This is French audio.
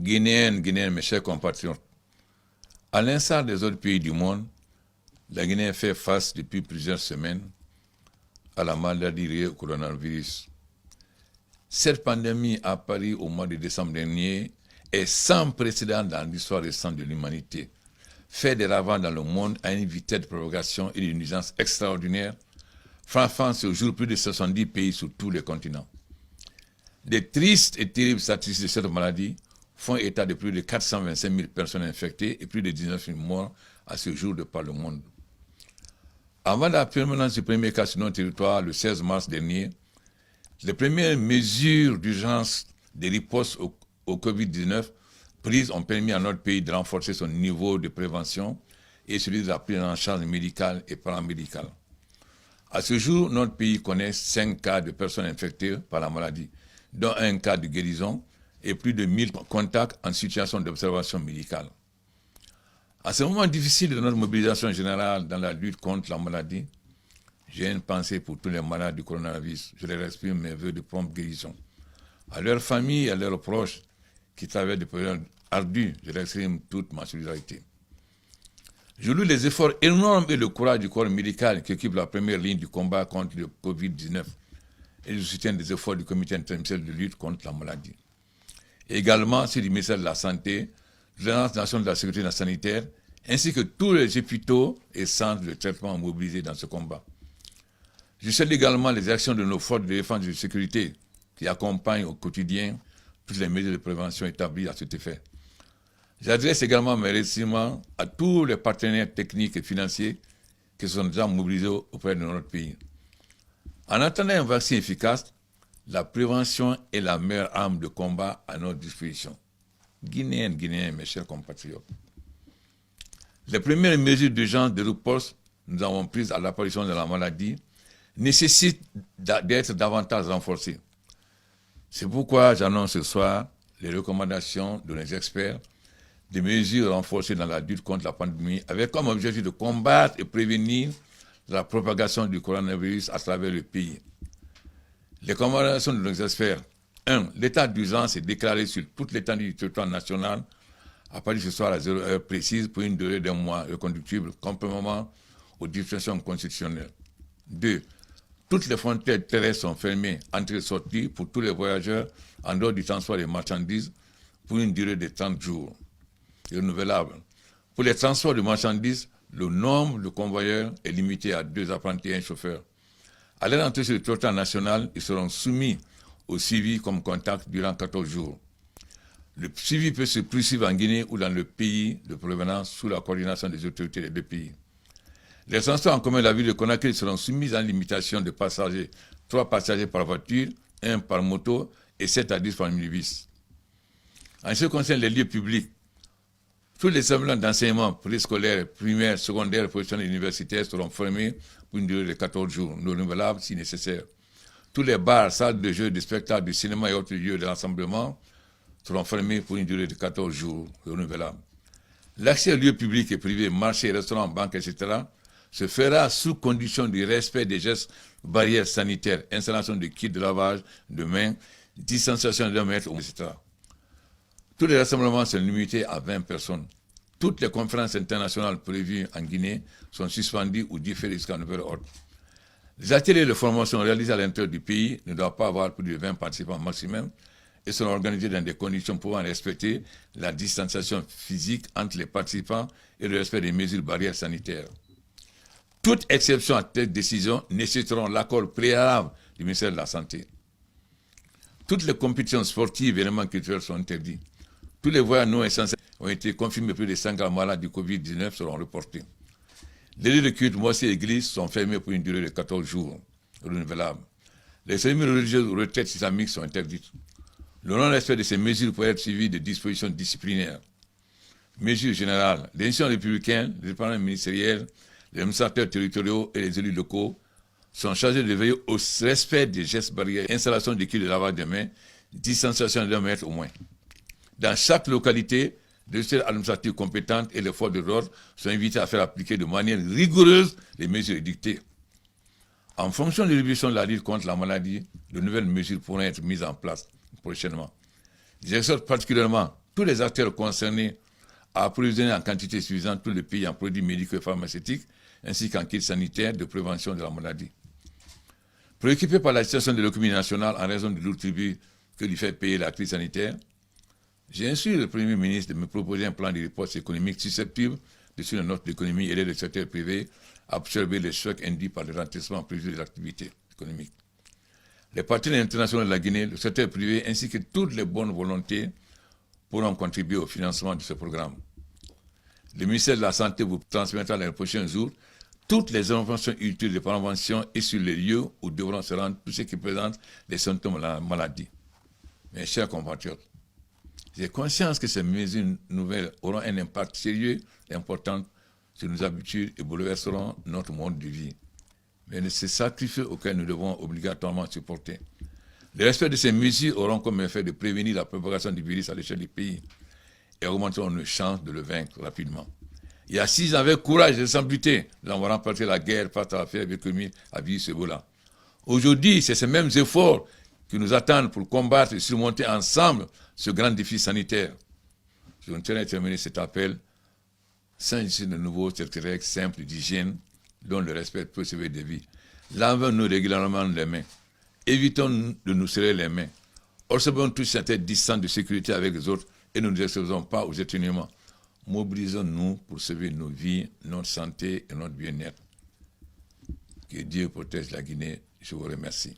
Guinéens, mes chers compatriotes, à l'instar des autres pays du monde, la Guinée fait face depuis plusieurs semaines à la maladie liée au coronavirus. Cette pandémie apparue au mois de décembre dernier est sans précédent dans l'histoire récente de l'humanité. Fait des ravages dans le monde à une vitesse de propagation et d'une nuisance extraordinaire, frappant ce jour plus de 70 pays sur tous les continents. Des tristes et terribles statistiques de cette maladie font état de plus de 425 000 personnes infectées et plus de 19 000 morts à ce jour de par le monde. Avant la permanence du premier cas sur notre territoire le 16 mars dernier, les premières mesures d'urgence de riposte au Covid-19 prises ont permis à notre pays de renforcer son niveau de prévention et celui de la prise en charge médicale et paramédicale. À ce jour, notre pays connaît 5 cas de personnes infectées par la maladie, dont un cas de guérison et plus de 1000 contacts en situation d'observation médicale. À ce moment difficile de notre mobilisation générale dans la lutte contre la maladie, j'ai une pensée pour tous les malades du coronavirus. Je leur exprime mes vœux de prompte guérison. À leurs familles et à leurs proches qui traversent des périodes ardues, je leur exprime toute ma solidarité. Je loue les efforts énormes et le courage du corps médical qui occupe la première ligne du combat contre le Covid-19 et je soutiens des efforts du comité interministériel de lutte contre la maladie. Et également ceux du ministère de la Santé, de l'Agence nationale de la sécurité sanitaire, ainsi que tous les hôpitaux et centres de traitement mobilisés dans ce combat. Je salue également les actions de nos forces de défense et de sécurité qui accompagnent au quotidien toutes les mesures de prévention établies à cet effet. J'adresse également mes remerciements à tous les partenaires techniques et financiers qui sont déjà mobilisés auprès de notre pays. En attendant un vaccin efficace, la prévention est la meilleure arme de combat à notre disposition. Guinéens, mes chers compatriotes. Les premières mesures d'urgence de riposte que nous avons prises à l'apparition de la maladie nécessitent d'être davantage renforcées. C'est pourquoi j'annonce ce soir les recommandations de nos experts, des mesures renforcées dans la lutte contre la pandémie, avec comme objectif de combattre et prévenir la propagation du coronavirus à travers le pays. Les recommandations de nos experts. 1. L'état d'urgence est déclaré sur toute l'étendue du territoire national à partir de ce soir à 0 heure précise pour une durée d'un mois reconductible conformément aux dispositions constitutionnelles. 2. Toutes les frontières terrestres sont fermées, entrées et sorties pour tous les voyageurs en dehors du transport des marchandises pour une durée de 30 jours. Renouvelable. Pour les transports de marchandises, le nombre de convoyeurs est limité à 2 apprentis et un chauffeur. À leur entrée sur le territoire national, ils seront soumis au suivi comme contact durant 14 jours. Le suivi peut se poursuivre en Guinée ou dans le pays de provenance sous la coordination des autorités des deux pays. Les transports en commun de la ville de Conakry seront soumis à une limitation de passagers, 3 passagers par voiture, 1 par moto et 7 à 10 par minibus. En ce qui concerne les lieux publics, tous les établissements d'enseignement préscolaire, primaire, secondaire, professionnel et universitaire seront fermés pour une durée de 14 jours, non renouvelables si nécessaire. Tous les bars, salles de jeux, de spectacles, de cinéma et autres lieux de rassemblement seront fermés pour une durée de 14 jours, renouvelables. L'accès aux lieux publics et privés, marchés, restaurants, banques, etc., se fera sous condition du respect des gestes barrières sanitaires, installation de kits de lavage de mains, distanciation de 2 mètres, etc. Tous les rassemblements sont limités à 20 personnes. Toutes les conférences internationales prévues en Guinée sont suspendues ou différées jusqu'à nouvel ordre. Les ateliers de formation réalisés à l'intérieur du pays ne doivent pas avoir plus de 20 participants maximum et seront organisés dans des conditions pouvant respecter la distanciation physique entre les participants et le respect des mesures barrières sanitaires. Toute exception à cette décision nécessiteront l'accord préalable du ministère de la Santé. Toutes les compétitions sportives et événements culturels sont interdits. Tous les voyages non essentiels ont été confirmés, plus de 50 malades du Covid-19 seront reportés. Les lieux de culte, mosquées et églises sont fermés pour une durée de 14 jours, renouvelables. Les cérémonies religieuses ou retraites islamiques sont interdites. Le non-respect de ces mesures peut être suivi de dispositions disciplinaires. Mesures générales. Les institutions républicaines, les départements ministériels, les administrateurs territoriaux et les élus locaux sont chargés de veiller au respect des gestes barrières, installation d'équipes de lavage des mains, distanciation de 1 mètre au moins. Dans chaque localité, les autorités administratives compétentes et les forces de l'ordre sont invités à faire appliquer de manière rigoureuse les mesures édictées. En fonction de l'évolution de la lutte contre la maladie, de nouvelles mesures pourront être mises en place prochainement. J'exhorte particulièrement tous les acteurs concernés à approvisionner en quantité suffisante tous les pays en produits médicaux et pharmaceutiques, ainsi qu'en kits sanitaires de prévention de la maladie. Préoccupé par la situation de l'économie nationale en raison du lourd tribut que lui fait payer la crise sanitaire, j'ai instruit le Premier ministre de me proposer un plan de riposte économique susceptible de suivre notre économie et aider le secteur privé à absorber les chocs induits par le ralentissement prévu de l'activité économique. Les partenaires internationaux de la Guinée, le secteur privé ainsi que toutes les bonnes volontés pourront contribuer au financement de ce programme. Le ministère de la Santé vous transmettra dans les prochains jours toutes les informations utiles de prévention et sur les lieux où devront se rendre tous ceux qui présentent les symptômes de la maladie. Mes chers compatriotes, j'ai conscience que ces mesures nouvelles auront un impact sérieux et important sur nos habitudes et bouleverseront notre mode de vie. Mais c'est ce sacrifice auquel nous devons obligatoirement supporter. Le respect de ces mesures auront comme effet de prévenir la propagation du virus à l'échelle du pays et augmenteront nos chances de le vaincre rapidement. Il y a 6 ans, avec courage et sans buter, nous avons remporté la guerre face à la fièvre économique à virus Ebola. Aujourd'hui, c'est ces mêmes efforts qui nous attendent pour combattre et surmonter ensemble ce grand défi sanitaire. Je voudrais terminer cet appel sans utiliser de nouveaux règles simples d'hygiène dont le respect peut sauver des vies. Lavons-nous régulièrement les mains. Évitons de nous serrer les mains. Observons tous cette distance de sécurité avec les autres et ne nous exposons pas aux éternuements. Mobilisons-nous pour sauver nos vies, notre santé et notre bien-être. Que Dieu protège la Guinée. Je vous remercie.